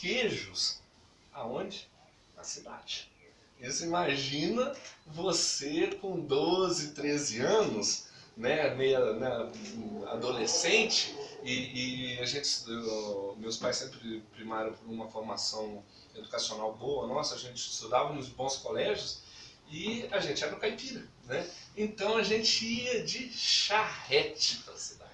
queijos. Aonde? Na cidade. Isso, imagina você com 12, 13 anos, né, adolescente, e meus pais sempre primaram por uma formação educacional boa, nossa, a gente estudava nos bons colégios, e a gente era no caipira, né? Então a gente ia de charrete para a cidade.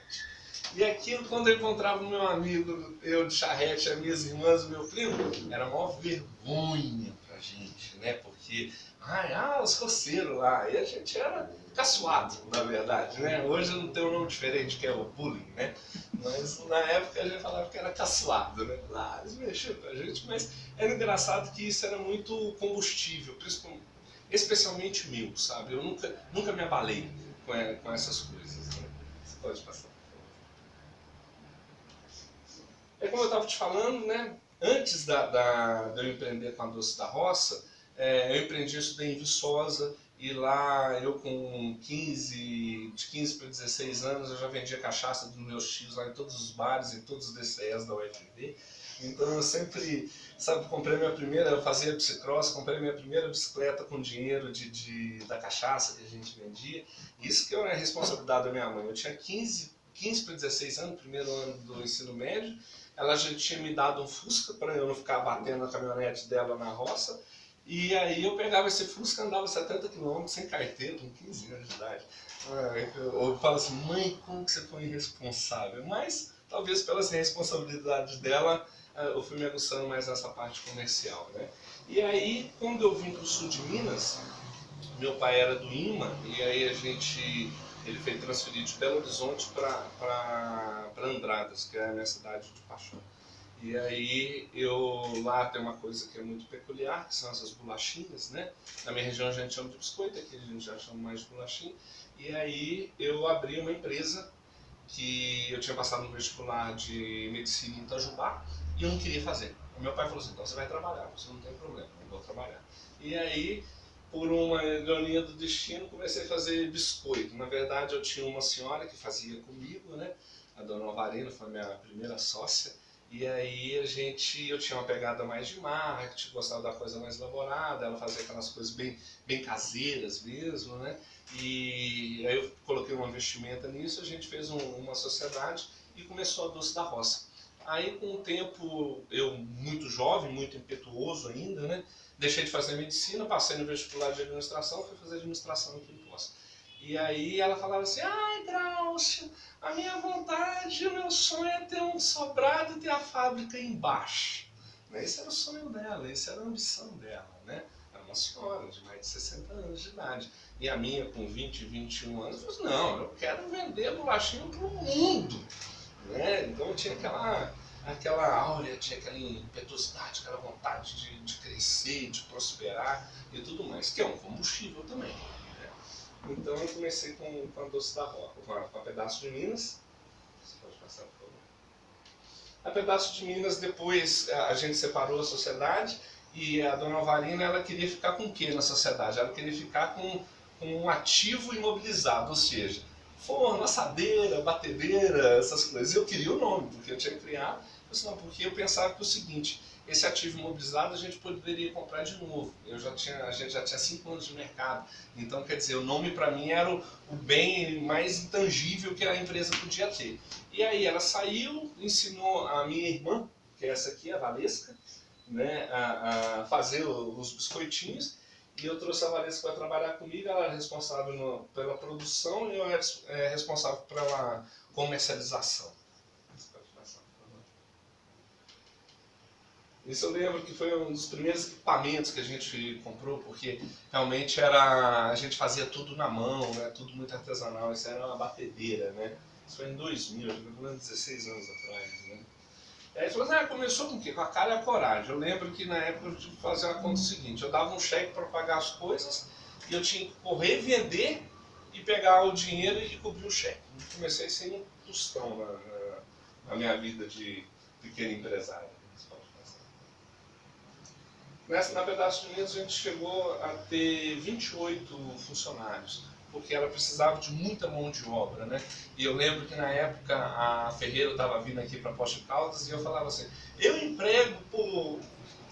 E aquilo, quando eu encontrava o meu amigo, eu de charrete, as minhas irmãs, o meu primo, era a maior vergonha pra gente, né? Porque, os roceiros lá, e a gente era caçoado, na verdade, né? Hoje não tem um nome diferente, que é o bullying, né? Mas na época a gente falava que era caçoado, né? Lá eles mexiam com a gente, mas era engraçado que isso era muito combustível, especialmente meu, sabe? Eu nunca me abalei com essas coisas, né? Você pode passar. É como eu estava te falando, né? Antes de eu empreender com a Doce da Roça, eu empreendi, estudei em Viçosa, e lá eu com de 15 para 16 anos, eu já vendia cachaça dos meus tios lá em todos os bares, em todos os DCEs da UFV. Então eu sempre, eu fazia bicicross, comprei minha primeira bicicleta com dinheiro da cachaça que a gente vendia. Isso que era a responsabilidade da minha mãe. Eu tinha 15 para 16 anos, primeiro ano do ensino médio. Ela já tinha me dado um Fusca para eu não ficar batendo a caminhonete dela na roça. E aí eu pegava esse Fusca, andava 70 km sem carteira, com 15 anos de idade. Eu falo assim, mãe, como que você foi irresponsável? Mas talvez pelas responsabilidades dela, eu fui me aguçando mais nessa parte comercial, né? E aí, quando eu vim para o sul de Minas, meu pai era do IMA, e aí ele foi transferido de Belo Horizonte para Andradas, que é a minha cidade de paixão. E aí lá tem uma coisa que é muito peculiar, que são essas bolachinhas, né? Na minha região a gente chama de biscoito, aqui a gente já chama mais de bolachinha. E aí eu abri uma empresa que eu tinha passado no vestibular de medicina em Itajubá e eu não queria fazer. O meu pai falou assim, então você vai trabalhar, você não tem problema, eu vou trabalhar. E aí, por uma ironia do destino, comecei a fazer biscoito. Na verdade, eu tinha uma senhora que fazia comigo, né? A dona Alvarina foi a minha primeira sócia. E aí eu tinha uma pegada mais de marketing, gostava da coisa mais elaborada, ela fazia aquelas coisas bem caseiras mesmo, né? E aí eu coloquei uma investimento nisso, a gente fez uma sociedade e começou a Doce da Roça. Aí com o tempo, eu muito jovem, muito impetuoso ainda, né? Deixei de fazer medicina, passei no vestibular de administração, fui fazer administração aqui em Poço. E aí ela falava assim, ai Drauzio, a minha vontade, o meu sonho é ter um sobrado e ter a fábrica embaixo. Esse era o sonho dela, essa era a ambição dela, né? Era uma senhora de mais de 60 anos de idade. E a minha, com 20, 21 anos, falou assim, não, eu quero vender bolachinha para o mundo. Né? Então tinha aquela áurea, tinha aquela impetuosidade, aquela vontade de crescer, de prosperar e tudo mais, que é um combustível também. Né? Então eu comecei com a Doce da Roça, com a Pedaço de Minas. Você pode passar, por favor. A Pedaço de Minas, depois a gente separou a sociedade e a dona Alvarina, ela queria ficar com o que na sociedade? Ela queria ficar com um ativo imobilizado, ou seja, forno, assadeira, batedeira, essas coisas. Eu queria o nome, porque eu tinha criado, porque eu pensava que o seguinte, esse ativo imobilizado a gente poderia comprar de novo. A gente já tinha 5 anos de mercado, então quer dizer, o nome para mim era o bem mais intangível que a empresa podia ter. E aí ela saiu, ensinou a minha irmã, que é essa aqui, a Valesca, né, a fazer os biscoitinhos. E eu trouxe a Valesca para trabalhar comigo, ela é responsável pela produção e eu é responsável pela comercialização. Isso eu lembro que foi um dos primeiros equipamentos que a gente comprou, porque realmente a gente fazia tudo na mão, né, tudo muito artesanal, isso era uma batedeira, né? Isso foi em 2000, pelo menos 16 anos atrás, né? E aí falou assim, começou com o quê? Com a cara e a coragem. Eu lembro que na época eu tive que fazer uma conta seguinte, eu dava um cheque para pagar as coisas e eu tinha que correr, vender e pegar o dinheiro e cobrir o cheque. Eu comecei sem um tostão na minha vida de pequeno empresário. Na Pedaço de Minas a gente chegou a ter 28 funcionários, porque ela precisava de muita mão de obra, né? E eu lembro que na época a Ferreira estava vindo aqui para Poços de Caldas e eu falava assim, eu emprego por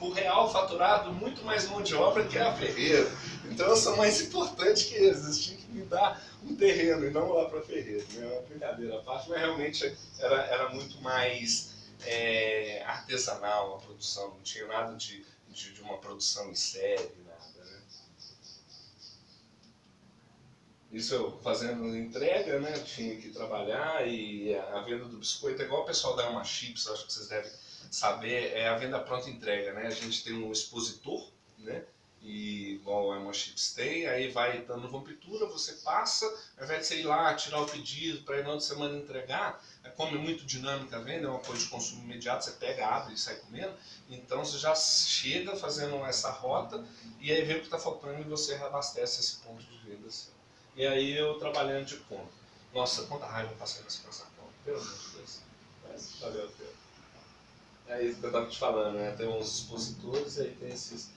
por real faturado, muito mais mão de obra que a Ferreira. Então eu sou mais importante que eles. Eles tinham que me dar um terreno e não lá para a Ferreira. É uma brincadeira à parte, mas realmente era muito mais artesanal a produção. Não tinha nada de uma produção em série, nada, né? Isso eu fazendo entrega, né? Tinha que trabalhar e a venda do biscoito é igual o pessoal da Alma Chips, acho que vocês devem saber, é a venda pronta entrega, né? A gente tem um expositor, né? E igual a Alma Chips tem, aí vai dando rompitura, você passa, ao invés de você ir lá, tirar o pedido para ir na outra semana entregar, como é muito dinâmica a venda, é uma coisa de consumo imediato, você pega, abre e sai comendo, então você já chega fazendo essa rota e aí vê o que está faltando e você reabastece esse ponto de venda assim. E aí eu trabalhando de conta. Nossa, quanta raiva eu passei nessa conta. Pelo amor de Deus. Mas valeu a pena. É isso que eu estava te falando, né? Tem uns expositores e aí tem esses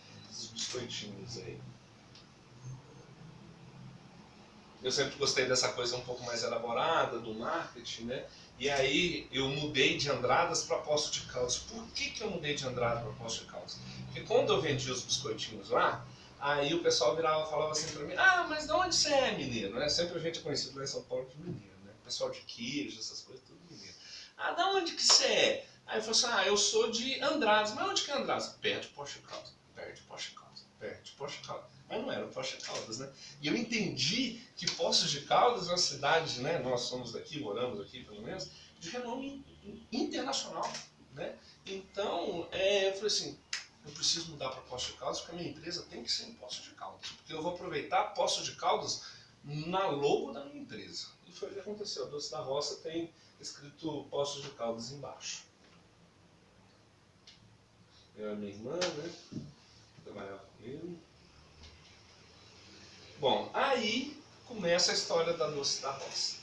biscoitinhos aí. Eu sempre gostei dessa coisa um pouco mais elaborada, do marketing, né? E aí eu mudei de Andradas para Poços de Caldas. Por que eu mudei de Andradas para Poços de Caldas? Porque quando eu vendi os biscoitinhos lá, aí o pessoal virava e falava assim pra mim, ah, mas de onde você é, mineiro? Né? Sempre a gente é conhecido lá em São Paulo de mineiro, né? Pessoal de queijo, essas coisas, tudo mineiro. Ah, de onde que você é? Aí eu falei assim, eu sou de Andradas. Mas onde que é Andradas? Perto de Poços de Caldas. Perto de Poços de Caldas. Perto de Poços de Caldas. Mas não era Poços de Caldas, né? E eu entendi que Poços de Caldas é uma cidade, né? Nós somos daqui, moramos aqui pelo menos, de renome internacional, né? Então, eu falei assim, eu preciso mudar para Poços de Caldas porque a minha empresa tem que ser em Poços de Caldas. Porque eu vou aproveitar Poços de Caldas na logo da minha empresa. E foi o que aconteceu. A Doce da Roça tem escrito Poços de Caldas embaixo. Eu e a minha irmã, né? Trabalhava comigo. Bom, aí começa a história da Doce da Roça.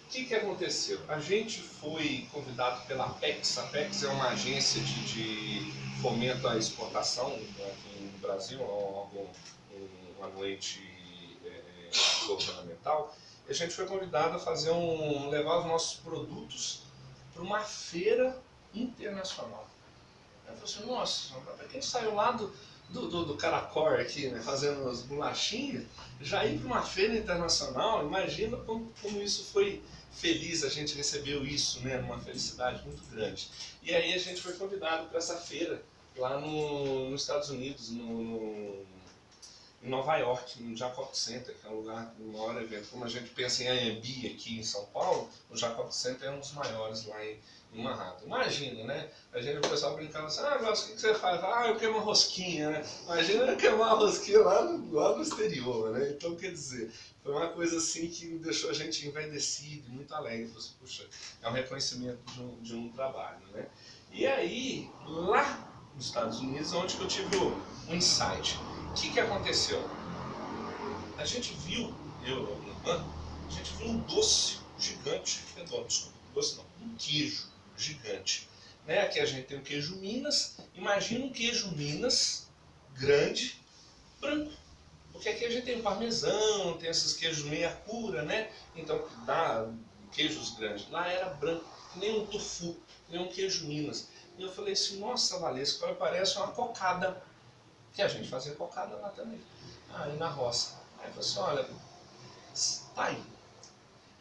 O que aconteceu? A gente foi convidado pela Apex. A Apex é uma agência de fomento à exportação aqui no Brasil, é um órgão, um anuente governamental. E a gente foi convidado a fazer levar os nossos produtos para uma feira internacional. Eu falei assim, nossa, para quem saiu lá do Caracor aqui, né, fazendo as bolachinhas, já ir para uma feira internacional, imagina como isso foi feliz, a gente recebeu isso, né, numa felicidade muito grande. E aí a gente foi convidado para essa feira lá nos Estados Unidos, em Nova York, no Jacob Center, que é um lugar, um maior evento. Como a gente pensa em A&B aqui em São Paulo, o Jacob Center é um dos maiores lá em Manhattan. Imagina, né? O pessoal brincava assim, Glaucio, o que você faz? Eu queimo uma rosquinha, né? Imagina eu queimar uma rosquinha lá no exterior, né? Então, quer dizer, foi uma coisa assim que deixou a gente envaidecido, muito alegre. Falei assim, puxa, é um reconhecimento de um trabalho, né? E aí, lá nos Estados Unidos, onde que eu tive um insight. O que aconteceu? A gente viu, eu e a minha irmã, a gente viu um doce gigante, doce não, um queijo gigante. Né? Aqui a gente tem o queijo Minas, imagina um queijo Minas grande, branco. Porque aqui a gente tem o parmesão, tem esses queijos meia cura, né? Então dá queijos grandes. Lá era branco, nem um tofu, nem um queijo Minas. E eu falei assim, nossa Valesca, parece uma cocada. Que a gente fazia cocada lá também, aí na roça. Aí eu falei assim, olha, tá aí.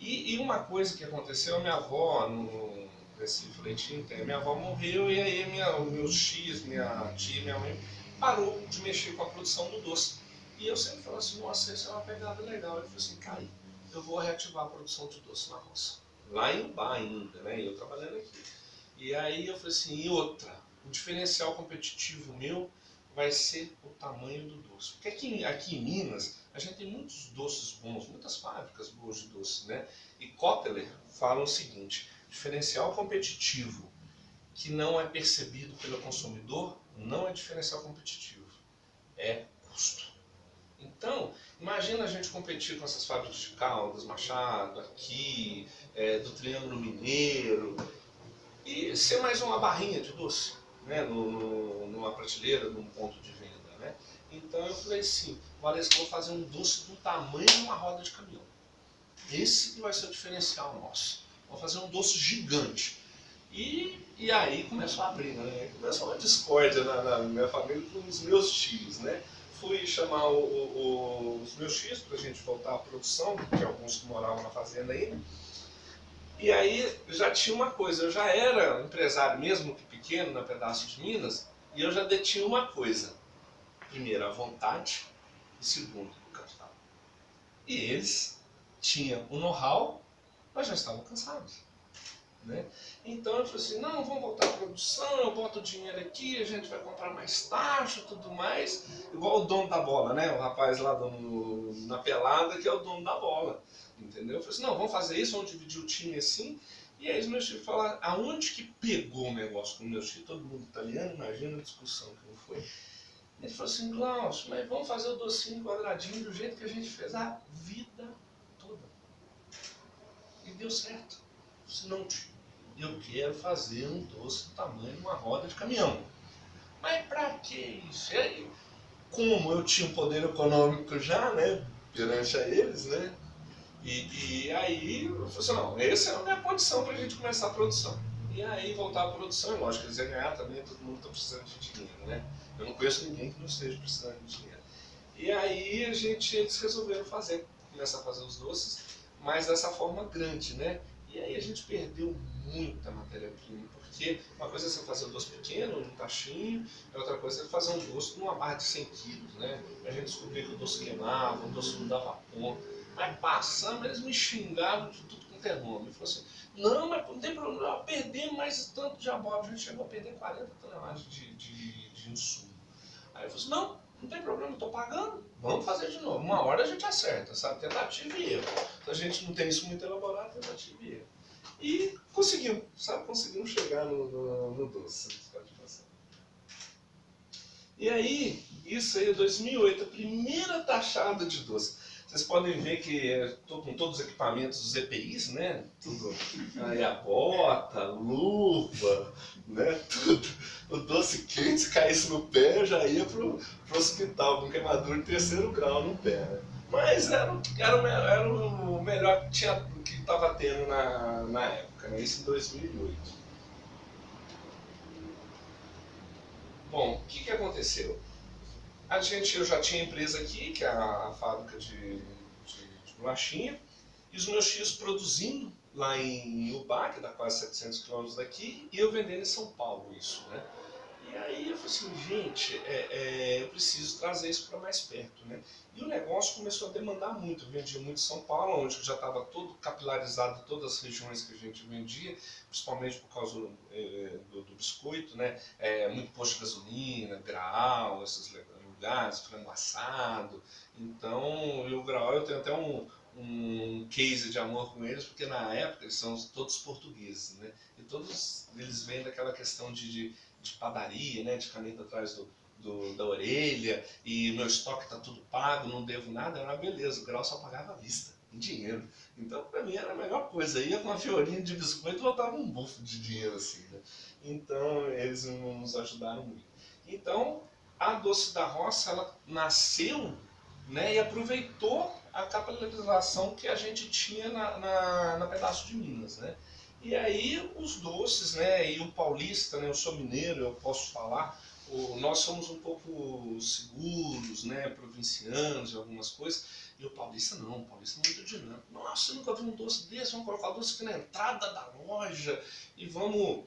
E uma coisa que aconteceu, a minha avó, no Recife Leitinho, a minha avó morreu e aí meus tios, minha tia, minha mãe, parou de mexer com a produção do doce. E eu sempre falava assim, nossa, isso é uma pegada legal. Eu falei assim, cara, eu vou reativar a produção de doce na roça. Lá em Ubá ainda, né, e eu trabalhando aqui. E aí eu falei assim, e outra, o diferencial competitivo meu vai ser o tamanho do doce. Porque aqui em Minas, a gente tem muitos doces bons, muitas fábricas boas de doce, né? E Kotler fala o seguinte, diferencial competitivo que não é percebido pelo consumidor, não é diferencial competitivo, é custo. Então, imagina a gente competir com essas fábricas de Caldas, Machado, aqui, do Triângulo Mineiro, e ser mais uma barrinha de doce, né, numa prateleira, num ponto de venda, né? Então eu falei assim, Valesca, vou fazer um doce do tamanho de uma roda de caminhão. Esse que vai ser o diferencial nosso. Vou fazer um doce gigante. E aí começou a briga, né? Começou uma discórdia na minha família com os meus tios, né? Fui chamar os meus tios para a gente voltar à produção, que alguns que moravam na fazenda ainda. E aí já tinha uma coisa, eu já era empresário mesmo que pequeno na Pedaço de Minas, e eu já detinha uma coisa. Primeiro, a vontade, e segundo, o capital. E eles tinham o know-how, mas já estavam cansados. Né? Então eu falei assim, não, vamos voltar à produção, eu boto o dinheiro aqui, a gente vai comprar mais taxa e tudo mais. Igual o dono da bola, né? O rapaz lá na pelada que é o dono da bola. Entendeu? Eu falei assim, não, vamos fazer isso, vamos dividir o time assim. E aí os meus tios falaram, aonde que pegou o negócio com os meus tios? Todo mundo italiano, imagina a discussão que não foi. Ele falou assim, Glaucio, mas vamos fazer o docinho quadradinho do jeito que a gente fez a vida toda. E deu certo. Se não, eu quero fazer um doce do tamanho de uma roda de caminhão. Mas pra que isso? E aí, como eu tinha um poder econômico já, né, perante a eles, né, e aí eu falei assim, não, essa é a minha condição pra gente começar a produção. E aí voltar à produção, é lógico, eles iam ganhar também, todo mundo está precisando de dinheiro, né? Eu não conheço ninguém que não esteja precisando de dinheiro. E aí eles resolveram começar a fazer os doces, mas dessa forma grande, né? E aí a gente perdeu muita matéria-prima, porque uma coisa é você fazer um doce pequeno, um tachinho, e outra coisa é fazer um doce numa barra de 100 quilos, né? A gente descobriu que o doce queimava, o doce não dava ponto. Mas passando, eles me xingavam de tudo com termômetro. Falou assim, não, mas não tem problema, perder mais tanto de abóbora. A gente chegou a perder 40 toneladas de insumo. Aí eu falei assim, não tem problema, eu estou pagando, vamos fazer de novo. Uma hora a gente acerta, sabe? Tentativa e erro. Se a gente não tem isso muito elaborado, tentativa e erro. E conseguimos, sabe? Conseguimos chegar no doce. E aí, isso aí é 2008, a primeira taxada de doce. Vocês podem ver que estou com todos os equipamentos, os EPIs, né? Tudo. Aí a bota, luva, né? Tudo. O doce quente, se caísse no pé, eu já ia pro hospital com queimadura de 3º grau no pé. Né? Mas era o melhor que estava tendo na época, né? Isso em 2008. Bom, o que aconteceu? Eu já tinha empresa aqui, que é a fábrica de bolachinha, e os meus tios produzindo lá em Ubá, que dá quase 700 km daqui, e eu vendendo em São Paulo isso, né? E aí eu falei assim, gente, eu preciso trazer isso para mais perto, né? E o negócio começou a demandar muito, eu vendia muito em São Paulo, onde já estava todo capilarizado, todas as regiões que a gente vendia, principalmente por causa do biscoito, né? Muito posto de gasolina, Graal, esses lugares, frango assado. Então, o Graal eu tenho até um case de amor com eles, porque na época eles são todos portugueses, né? E todos eles vêm daquela questão de padaria, né? De caneta atrás da orelha, e meu estoque está tudo pago, não devo nada, era uma beleza, o Grau só pagava à vista, em dinheiro. Então, para mim, era a melhor coisa. Ia com uma fiorinha de biscoito e voltava um bufo de dinheiro assim, né? Então, eles nos ajudaram muito. Então, a Doce da Roça, ela nasceu, né, e aproveitou a capitalização que a gente tinha na Pedaço de Minas, né? E aí os doces, né, e o paulista, né, eu sou mineiro, eu posso falar, nós somos um pouco seguros, né, provincianos e algumas coisas, e o paulista não, o paulista é muito dinâmico. Nossa, eu nunca vi um doce desse, vamos colocar o doce aqui na entrada da loja e vamos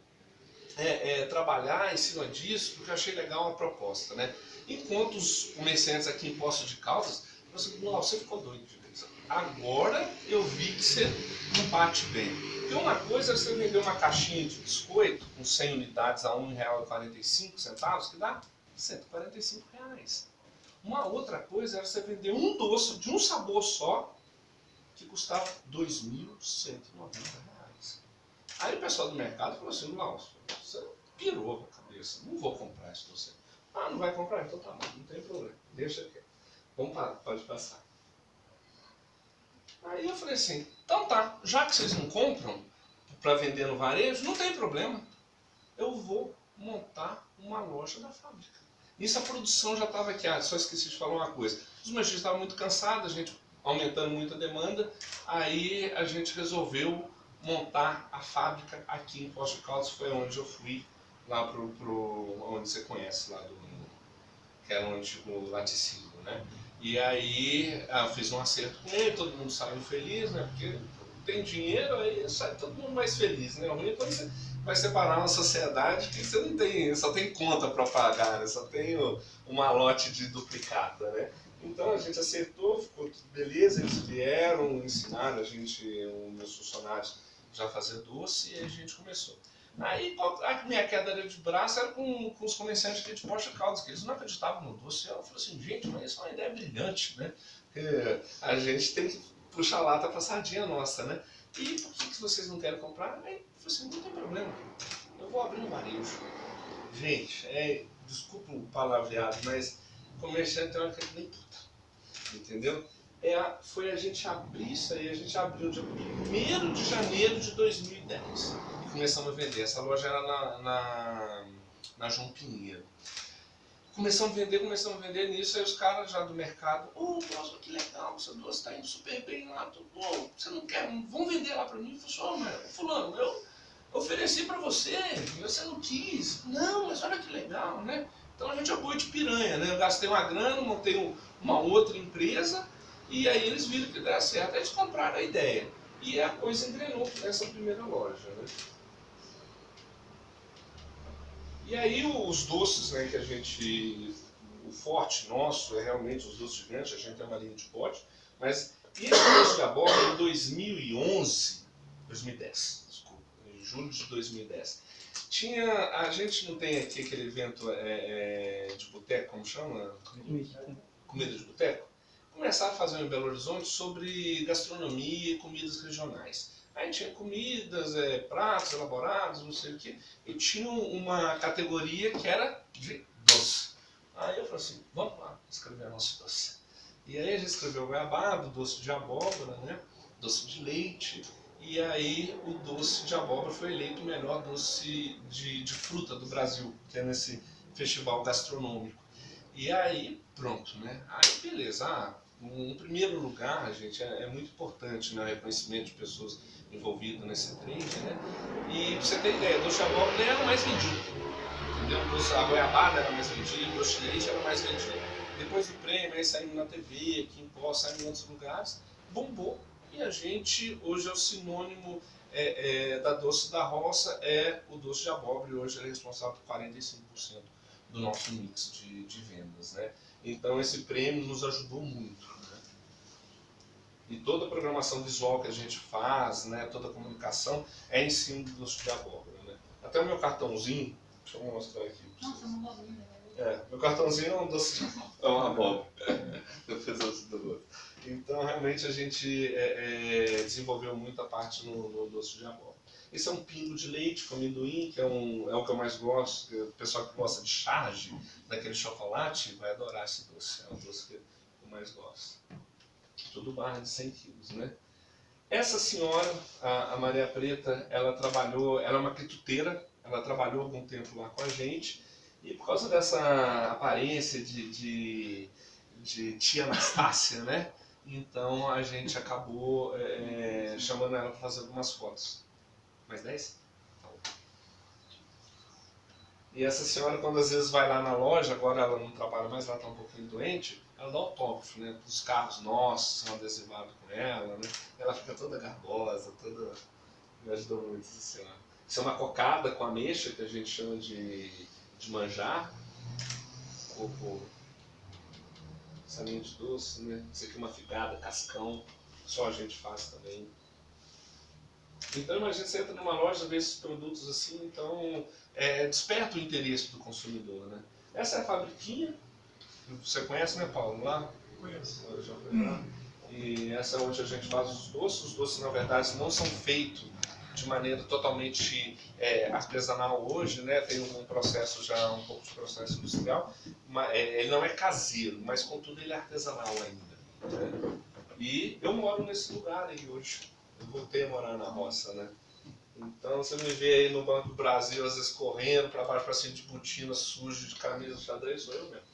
trabalhar em cima disso, porque eu achei legal a proposta, né? Enquanto os comerciantes aqui em Poços de Caldas, você ficou doido de vez. Agora eu vi que você não bate bem. Porque uma coisa é você vender uma caixinha de biscoito com 100 unidades a R$ 1,45, que dá R$ 145. Uma outra coisa era você vender um doce de um sabor só, que custava R$ 2.190. Aí o pessoal do mercado falou assim, Glaucio, você pirou a cabeça, não vou comprar esse doce. Ah, não vai comprar? Então tá bom, não tem problema, deixa aqui. Vamos parar, pode passar. Aí eu falei assim, então tá, já que vocês não compram para vender no varejo, não tem problema. Eu vou montar uma loja da fábrica. Nisso a produção já estava aqui, só esqueci de falar uma coisa. Os meus estavam muito cansados, a gente aumentando muito a demanda, aí a gente resolveu montar a fábrica aqui em Poços de Caldas. Foi onde eu fui, lá onde você conhece, lá que era um antigo laticínio, né? E aí eu fiz um acerto com ele, todo mundo saiu feliz, né? Porque tem dinheiro, aí sai todo mundo mais feliz, né? O ruim é quando você vai separar uma sociedade que você não tem, só tem conta para pagar, né? Só tem um malote de duplicata, né? Então a gente acertou, ficou tudo beleza, eles vieram, ensinaram a gente, os meus funcionários, já a fazer doce e a gente começou. Aí a minha queda de braço era com os comerciantes aqui de Poços de Caldas, que eles não acreditavam no doce. Eu falei assim, gente, mas isso é uma ideia brilhante, né? Porque a gente tem que puxar a lata pra sardinha nossa, né? E por que vocês não querem comprar? Aí eu falei assim, não tem problema, eu vou abrir um varejo. Gente, desculpa o palavreado, mas comerciante tem hora que é nem puta, entendeu? Foi a gente abrir isso aí, a gente abriu dia 1º de janeiro de 2010 e começamos a vender. Essa loja era na João Pinheiro. Começamos a vender nisso, aí os caras já do mercado, nossa, que legal, seu doce está indo super bem lá, você não quer, vamos vender lá para mim? Eu falei, mas fulano, eu ofereci para você não quis. Não, mas olha que legal, né? Então a gente é boi de piranha, né? Eu gastei uma grana, montei uma outra empresa, e aí eles viram que deu certo, aí eles compraram a ideia. E a coisa engrenou nessa primeira loja, né? E aí os doces, né, que a gente... O forte nosso é realmente os doces gigantes, a gente tem uma linha de pote, mas esse doce de abóbora em 2010, desculpa, em julho de 2010. A gente não tem aqui aquele evento de boteco, como chama? Comida de boteco? Começaram a fazer em Belo Horizonte sobre gastronomia e comidas regionais. Aí tinha comidas, pratos elaborados, não sei o que, e tinha uma categoria que era de doce. Aí eu falei assim, vamos lá escrever nosso doce. E aí a gente escreveu goiabada, doce de abóbora, né? Doce de leite, e aí o doce de abóbora foi eleito o melhor doce de fruta do Brasil, que é nesse festival gastronômico. E aí, pronto, né? Aí beleza, em primeiro lugar, gente, é muito importante, né, o reconhecimento de pessoas envolvidas nesse trade, né? E pra você ter ideia, o doce de abóbora nem era mais vendido, entendeu? A goiabada era mais vendida, o doce de leite era mais vendido. Depois do prêmio, aí saindo na TV, aqui em Pós, saindo em outros lugares, bombou. E a gente, hoje é o sinônimo da doce da roça, é o doce de abóbora, e hoje ele é responsável por 45% do nosso mix de vendas, né? Então esse prêmio nos ajudou muito, né? E toda a programação visual que a gente faz, né, toda a comunicação é em cima do doce de abóbora, né? Até o meu cartãozinho, deixa eu mostrar aqui. Nossa, uma abobrinha. Meu cartãozinho é um doce de abóbora. É uma abóbora. Depois eu te dou. Então realmente a gente desenvolveu muita parte no doce de abóbora. Esse é um pingo de leite com amendoim, que é o que eu mais gosto. O pessoal que gosta de charge, daquele chocolate, vai adorar esse doce. É o doce que eu mais gosto. Tudo barra de 100 quilos, né? Essa senhora, a Maria Preta, ela é uma quituteira, ela trabalhou algum tempo lá com a gente, e por causa dessa aparência de tia Anastácia, né? Então a gente acabou chamando ela para fazer algumas fotos. Mais 10? E essa senhora, quando às vezes vai lá na loja, agora ela não trabalha mais, ela está um pouquinho doente, ela dá autógrafo, né? Os carros nossos são adesivados com ela, né? Ela fica toda garbosa, toda... Me ajudou muito essa senhora. Isso é uma cocada com ameixa, que a gente chama de manjar. Coco, salinho de doce, né? Isso aqui é uma figada, cascão, só a gente faz também. Então imagina, você entra numa loja, vê esses produtos assim, então desperta o interesse do consumidor, né? Essa é a fabriquinha, você conhece, né, Paulo, lá? Conheço. Eu já fui lá. E essa é onde a gente faz os doces na verdade não são feitos de maneira totalmente artesanal hoje, né? Tem um processo já, um pouco de processo industrial, ele não é caseiro, mas contudo ele é artesanal ainda, né? E eu moro nesse lugar aí hoje. Eu voltei a morar na roça, né? Então você me vê aí no Banco do Brasil, às vezes correndo para baixo para cima de botina sujo, de camisa de xadrez, sou eu mesmo.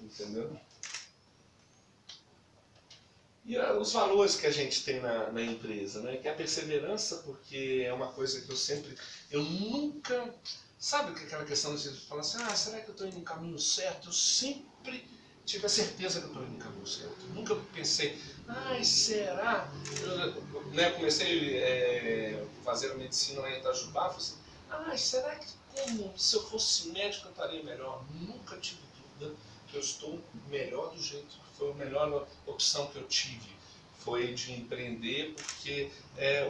Entendeu? E os valores que a gente tem na empresa, né? Que é a perseverança, porque é uma coisa que eu nunca, sabe aquela questão de falar assim, ah, será que eu estou indo no caminho certo? Eu sempre tive a certeza que eu estou indo no caminho certo. Nunca pensei, ai, será? Né, comecei a fazer a medicina lá em Itajubá, falei assim, ai, será que como se eu fosse médico eu estaria melhor? Nunca tive dúvida que eu estou melhor do jeito que foi a melhor opção que eu tive. Foi de empreender, porque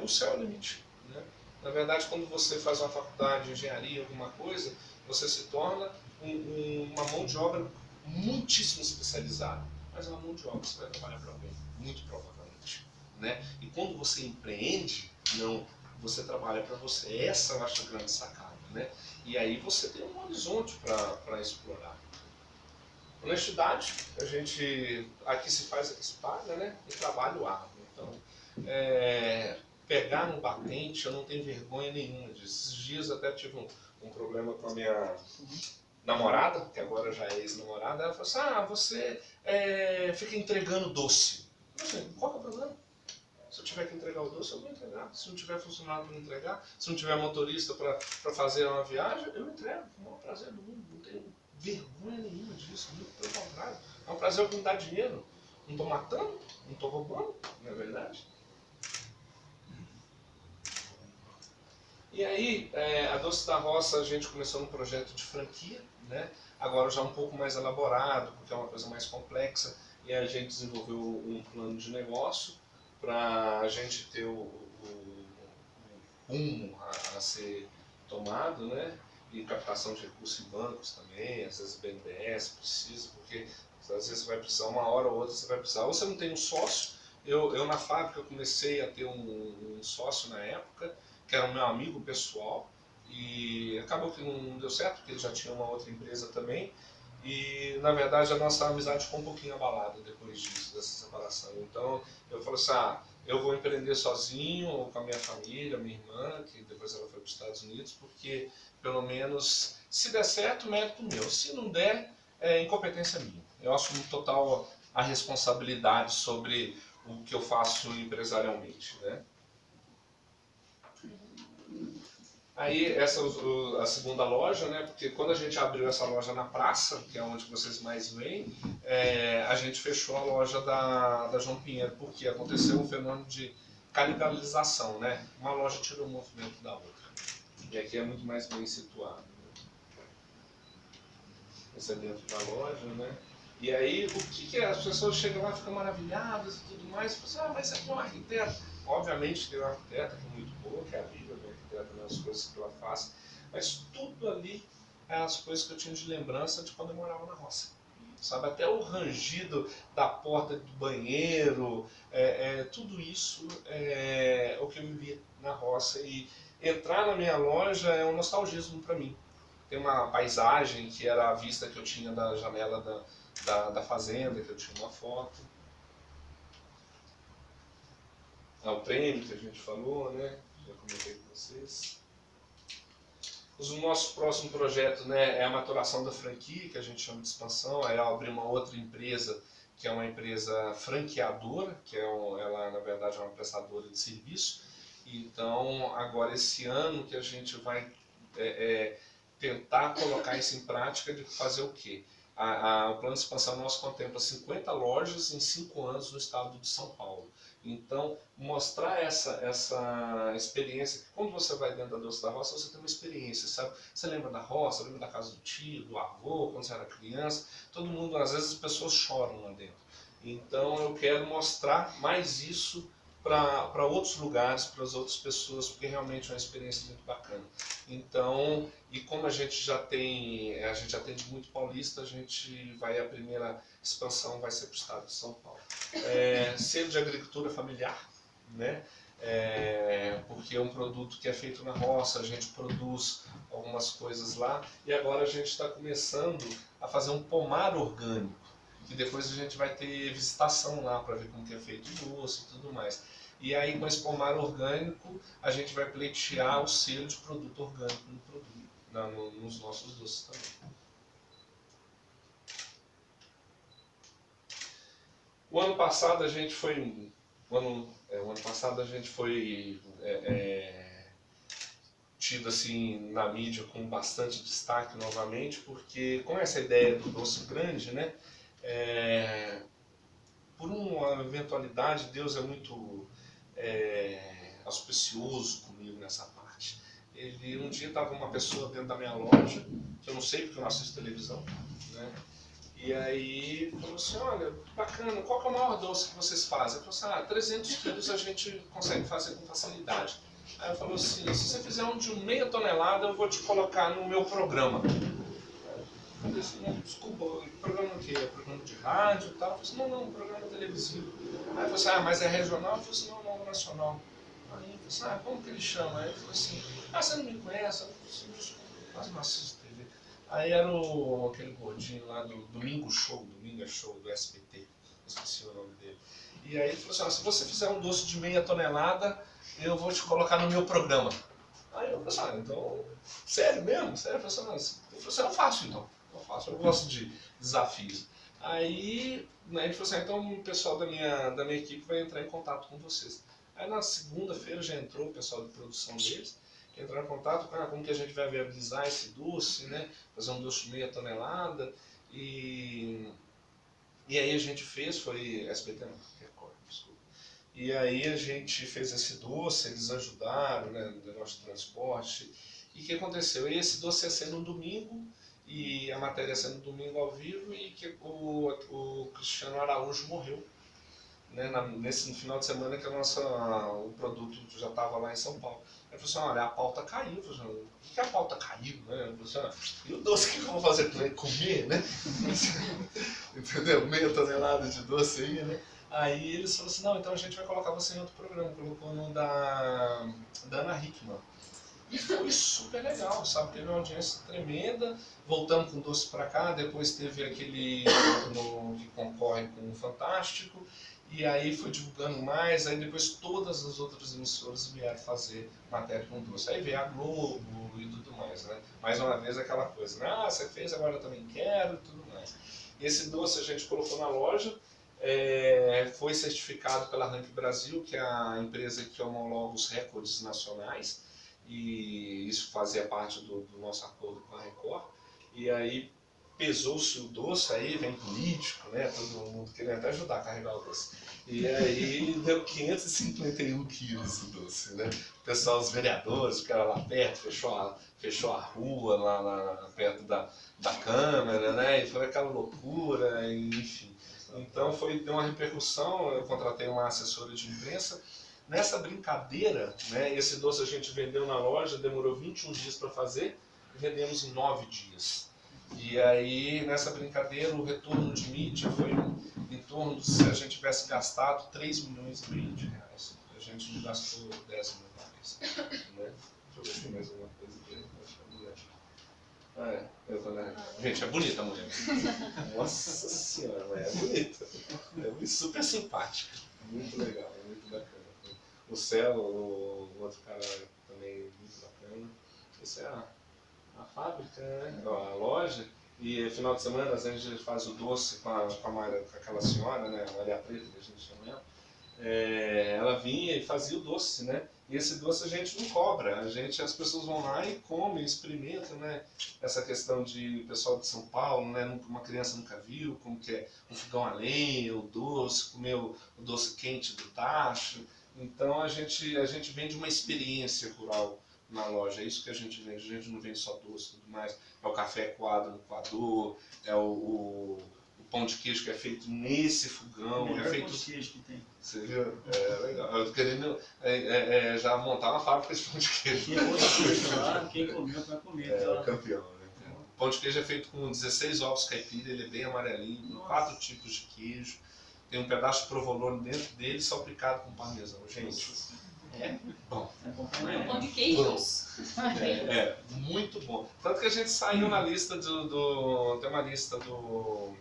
o céu é o limite. Né? Na verdade, quando você faz uma faculdade de engenharia, alguma coisa, você se torna uma mão de obra muitíssimo especializada. Mas é uma mão de obra, você vai trabalhar para alguém, muito provavelmente. Né? E quando você empreende, não, você trabalha para você. Essa eu acho a grande sacada. Né? E aí você tem um horizonte para explorar. Honestidade, a gente aqui se faz, aqui se paga, né? E trabalho árduo. Então, pegar no batente, eu não tenho vergonha nenhuma disso. Esses dias até tive um problema com a minha namorada, que agora já é ex-namorada. Ela falou assim: ah, você fica entregando doce. Eu falei, qual que é o problema? Se eu tiver que entregar o doce, eu vou entregar. Se não tiver funcionário para entregar, se não tiver motorista para fazer uma viagem, eu entrego. Com o maior prazer do mundo. Não tenho vergonha nenhuma disso. Muito pelo contrário. É um prazer que me dá dinheiro. Não estou matando, não estou roubando, não é verdade? E aí, a Doce da Roça, a gente começou um projeto de franquia, né? Agora já um pouco mais elaborado, porque é uma coisa mais complexa, e a gente desenvolveu um plano de negócio para a gente ter o rumo a ser tomado, né? E captação de recursos em bancos também, às vezes BNDES precisa, porque às vezes você vai precisar, uma hora ou outra você vai precisar. Ou você não tem um sócio, eu na fábrica comecei a ter um sócio na época, que era o meu amigo pessoal, e acabou que não deu certo, porque ele já tinha uma outra empresa também, e na verdade a nossa amizade ficou um pouquinho abalada depois disso, dessa separação. Então eu falei assim, eu vou empreender sozinho, ou com a minha família, minha irmã, que depois ela foi para os Estados Unidos, porque pelo menos se der certo, mérito meu. Se não der, incompetência minha. Eu assumo total a responsabilidade sobre o que eu faço empresarialmente, né? Aí a segunda loja, né? Porque quando a gente abriu essa loja na praça, que é onde vocês mais veem, a gente fechou a loja da João Pinheiro, porque aconteceu um fenômeno de canibalização, né? Uma loja tirou o movimento da outra. E aqui é muito mais bem situado. Esse é dentro da loja, né? E aí, o que é? As pessoas chegam lá, ficam maravilhadas e tudo mais, e falam assim, mas é um arquiteto. Obviamente tem uma arquiteta que é muito boa, que é a Bíblia, né? Arquiteta nas coisas que ela faz, mas tudo ali é as coisas que eu tinha de lembrança de quando eu morava na roça. Sabe, até o rangido da porta do banheiro, tudo isso é o que eu vivia na roça. E entrar na minha loja é um nostalgismo para mim. Tem uma paisagem que era a vista que eu tinha da janela da fazenda, que eu tinha uma foto. O prêmio que a gente falou, né? Já comentei com vocês. O nosso próximo projeto, né, é a maturação da franquia, que a gente chama de expansão. Aí abrir uma outra empresa, que é uma empresa franqueadora, que ela na verdade é uma prestadora de serviço. Então, agora esse ano que a gente vai tentar colocar isso em prática de fazer o quê? O plano de expansão nosso contempla 50 lojas em 5 anos no estado de São Paulo. Então, mostrar essa experiência, que quando você vai dentro da Doce da Roça, você tem uma experiência, sabe? Você lembra da roça, lembra da casa do tio, do avô, quando você era criança. Todo mundo, às vezes as pessoas choram lá dentro. Então, eu quero mostrar mais isso para outros lugares, para as outras pessoas, porque realmente é uma experiência muito bacana. Então, e como a gente atende muito paulista, a primeira expansão vai ser para o estado de São Paulo. Selo de agricultura familiar, né? Porque é um produto que é feito na roça, a gente produz algumas coisas lá, e agora a gente está começando a fazer um pomar orgânico, que depois a gente vai ter visitação lá para ver como que é feito o doce e tudo mais. E aí com esse pomar orgânico a gente vai pleitear o selo de produto orgânico no produto, nos nossos doces também. O ano passado a gente foi... O ano passado a gente foi tido assim na mídia com bastante destaque novamente, porque com essa ideia do doce grande, né? Por uma eventualidade, Deus é muito auspicioso comigo nessa parte. Um dia estava uma pessoa dentro da minha loja, que eu não sei porque eu não assisto televisão, né? E aí falou assim, olha, bacana, qual que é o maior doce que vocês fazem? Eu falei assim, 300 quilos a gente consegue fazer com facilidade. Aí eu falei assim, se você fizer um de meia tonelada, eu vou te colocar no meu programa. Eu falei assim, não, desculpa, programa o quê? É programa de rádio e tal? Eu falei assim, não, programa televisivo. Aí eu falei assim, mas é regional? Eu falei assim, não, nacional. Aí eu falei assim, como que ele chama? Aí ele falou assim, você não me conhece? Eu falei assim, desculpa, quase não assisto TV. Aí era aquele gordinho lá do Domingo é Show, do SBT, esqueci o nome dele. E aí ele falou assim, se você fizer um doce de meia tonelada, eu vou te colocar no meu programa. Aí eu falei assim, então, sério mesmo? Sério? Eu falei assim, eu faço então. Eu gosto de desafios. Aí ele falou assim, então o pessoal da minha equipe vai entrar em contato com vocês. Aí na segunda-feira já entrou o pessoal de produção deles, entraram em contato com como que a gente vai viabilizar esse doce, né? Fazer um doce de meia tonelada. E aí a gente fez, foi SBT não, Record, desculpa. E aí a gente fez esse doce, eles ajudaram, né, no negócio de transporte. E o que aconteceu? Esse doce ia ser no domingo, e a matéria ia ser no domingo ao vivo, e que o Cristiano Araújo morreu. Né, no final de semana que o produto já estava lá em São Paulo. Aí falou assim, olha, a pauta caiu. Eu falei assim, o que a pauta caiu? Né? Eu falei assim, e o doce que eu vou fazer com ele? Comer, né? Entendeu? Meia tonelada de doce aí, né? Aí eles falaram assim, não, então a gente vai colocar você em outro programa. Colocou no da Ana Hickman. E foi super legal, sabe? Teve uma audiência tremenda. Voltamos com o doce pra cá, depois teve aquele que concorre com o Fantástico. E aí foi divulgando mais, aí depois todas as outras emissoras vieram fazer matéria com doce. Aí veio a Globo e tudo mais, né? Mais uma vez aquela coisa, né? Você fez, agora eu também quero e tudo mais. E esse doce a gente colocou na loja, foi certificado pela Rank Brasil, que é a empresa que homologa os recordes nacionais, e isso fazia parte do nosso acordo com a Record. E aí pesou-se o doce, aí vem político, né? Todo mundo querendo até ajudar a carregar o doce. E aí deu 551 quilos esse doce, né? O pessoal, os vereadores, ficaram lá perto, fechou a rua lá perto da Câmara, né? E foi aquela loucura, enfim. Então deu uma repercussão, eu contratei uma assessora de imprensa. Nessa brincadeira, né, esse doce a gente vendeu na loja, demorou 21 dias para fazer, e vendemos em 9 dias. E aí, nessa brincadeira, o retorno de mídia foi em torno de, se a gente tivesse gastado 3 milhões e meio de reais. A gente não gastou 10 mil reais. Né? Deixa eu ver se tem mais alguma coisa aqui. Gente, é bonita a mulher. Nossa senhora, mas é bonita. É super simpática. Muito legal, é muito bacana. O Celo, o outro cara também muito bacana. Essa é a fábrica, né? A loja. E final de semana a gente faz o doce com aquela senhora, né? A Maria Preta, que a gente chama ela. Ela vinha e fazia o doce, né? E esse doce a gente não cobra, as pessoas vão lá e comem, experimentam, né? Essa questão de pessoal de São Paulo, né? Uma criança nunca viu como que é um fogão a lenha, o doce, comer o doce quente do tacho. Então a gente vende uma experiência rural na loja, é isso que a gente não vende só doce e tudo mais. É o café coado no coador, é o pão de queijo que é feito nesse fogão. O melhor feito... pão de queijo que tem. Você viu? É legal. Eu tô querendo já montar uma fábrica de pão de queijo. Quem gosta lá, quem comeu vai comer. É campeão, né? O pão de queijo é feito com 16 ovos caipira, ele é bem amarelinho, com 4 tipos de queijo. Tem um pedaço de provolone dentro dele, salpicado com parmesão. Gente, é bom. É um pão de queijos. Muito bom. Tanto que a gente saiu na lista tem uma lista do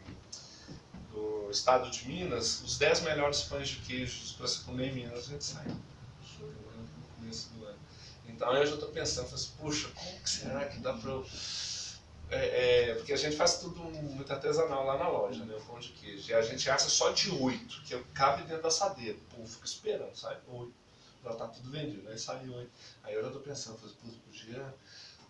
estado de Minas, os 10 melhores pães de queijos para se comer em Minas, a gente saiu no começo do ano. Então eu já estou pensando, assim, puxa, como que será que dá para Porque a gente faz tudo muito artesanal lá na loja, né? O pão de queijo. E a gente assa só de 8, que cabe dentro da assadeira. O povo fica esperando, sai 8. Já tá tudo vendido, aí sai 8. Aí eu já tô pensando, podia,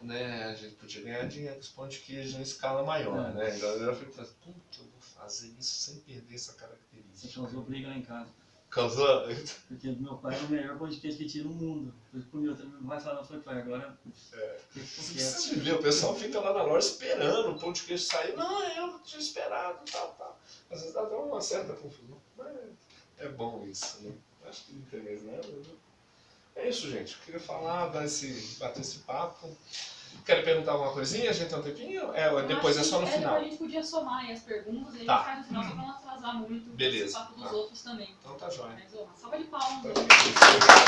né? A gente podia ganhar dinheiro com esse pão de queijo em escala maior, né? Então eu já fico pensando, puta, eu vou fazer isso sem perder essa característica. Você causou briga lá em casa. Causou? Porque meu pai é o melhor pão de queijo que tinha no mundo. Eu comi outro, meu pai falava, foi pai, agora. Você precisa ver, o pessoal fica lá na loja esperando o pão de queijo sair. Não, eu não tinha esperado, tal. Às vezes dá até uma certa confusão. Mas é bom isso, né? Acho que não tem mais nada, né? É isso, gente. Eu queria falar, bater esse papo. Querem perguntar alguma coisinha? A gente tem um tempinho? Depois é só no final. A gente podia somar aí as perguntas e a gente Tá. faz no final só pra não atrasar muito. Beleza. O papo dos outros também. Então tá jóia. Mas, ó, uma salva de palmas. Tá.